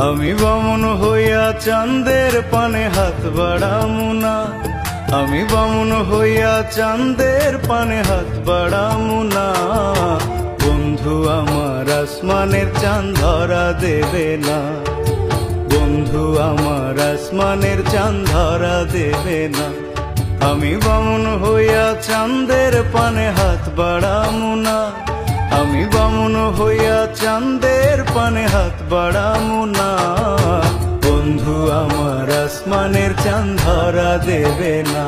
আমি বামুন হইয়া চাঁদের পানে হাত বাড়ামু না, আমি বামুন হইয়া চাঁদের পানে হাত বাড়ামু না। বন্ধু আমার আসমানের চাঁদ ধরা দেবে না, বন্ধু আমার আসমানের চাঁদ ধরা দেবে না। আমি বামুন হইয়া চাঁদের পানে হাত বাড়ামু না, আমি বামুন হইয়া চাঁদের পানে হাত বাড়ামু না। বন্ধু আমার আসমানের চাঁদ ধরা দেবে না,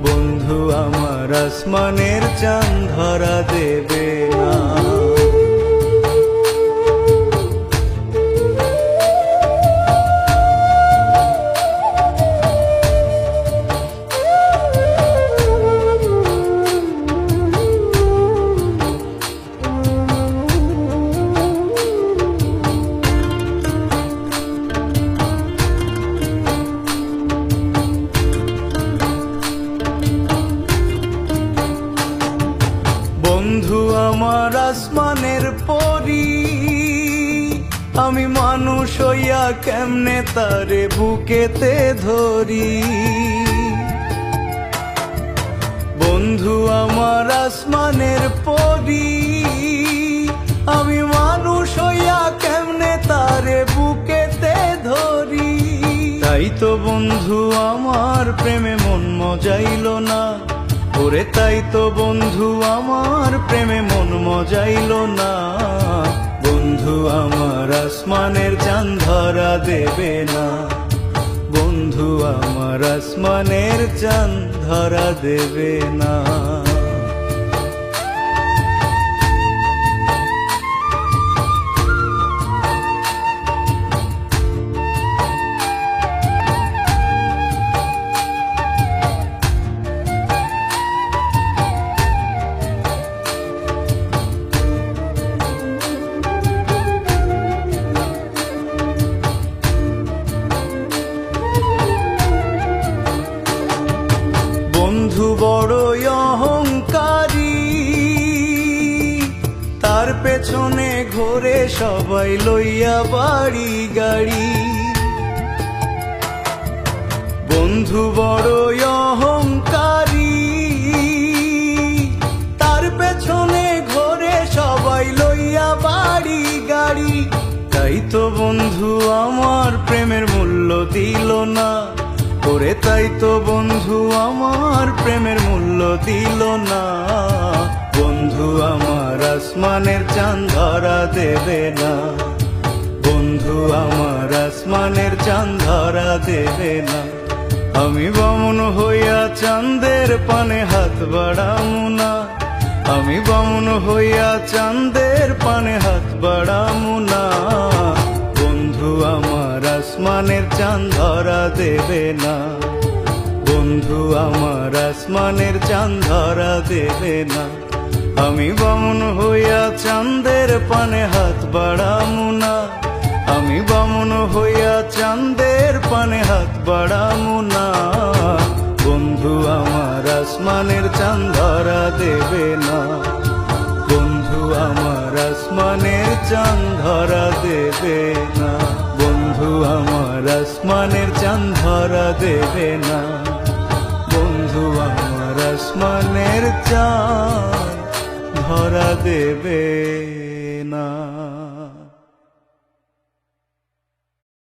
বন্ধু আমার আসমানের চাঁদ ধরা দেবে না। বন্ধু আমার আসমানের পরি, আমি মানুষ হইয়া কেমনে তারে বুকেতে ধরি। বন্ধু আমার আসমানের পরি, আমি মানুষ হইয়া কেমনে তারে বুকেতে ধরি। তাই তো বন্ধু আমার প্রেমে মন মজাইল না, ওরে তাই তো বন্ধু আমার প্রেমে মন মজাইল না। বন্ধু আমার আসমানের চাঁদ ধরা দেবে না, বন্ধু আমার আসমানের চাঁদ ধরা দেবে না। বন্ধু বড়ই অহংকারী, তার পেছনে ঘোরে সবাই লইয়া বাড়ি গাড়ি। বন্ধু বড়ই অহংকারী, তার পেছনে ঘোরে সবাই লইয়া বাড়ি গাড়ি। তাই তো বন্ধু আমার প্রেমের মূল্য দিল না, ওরে তাই তো বন্ধু আমার প্রেমের মূল্য দিল না। বন্ধু আমার আসমানের চাঁদ ধরা দেবে না, বন্ধু আমার আসমানের চাঁদ ধরা দেবে না। আমি বামুন হইয়া চাঁদের পানে হাত বাড়ামু না, আমি বামুন হইয়া চাঁদের পানে হাত বাড়ামু না। বন্ধু আমার আসমানের চাঁদ ধরা দেবে না, বন্ধু আমার আসমানের চাঁদ ধরা দেবে না। আমি বামুন হইয়া চাঁদের পানে হাত বাড়ামু না, আমি বামুন হইয়া চাঁদের পানে হাত বাড়ামু না। বন্ধু আমার আসমানের চাঁদ ধরা দেবে না, বন্ধু আমার আসমানের চাঁদ ধরা দেবে না, বন্ধু আমার আসমানের চাঁদ ধরা দেবে না, বন্ধু আমার আসমানের চাঁদ ধরা দেবে না।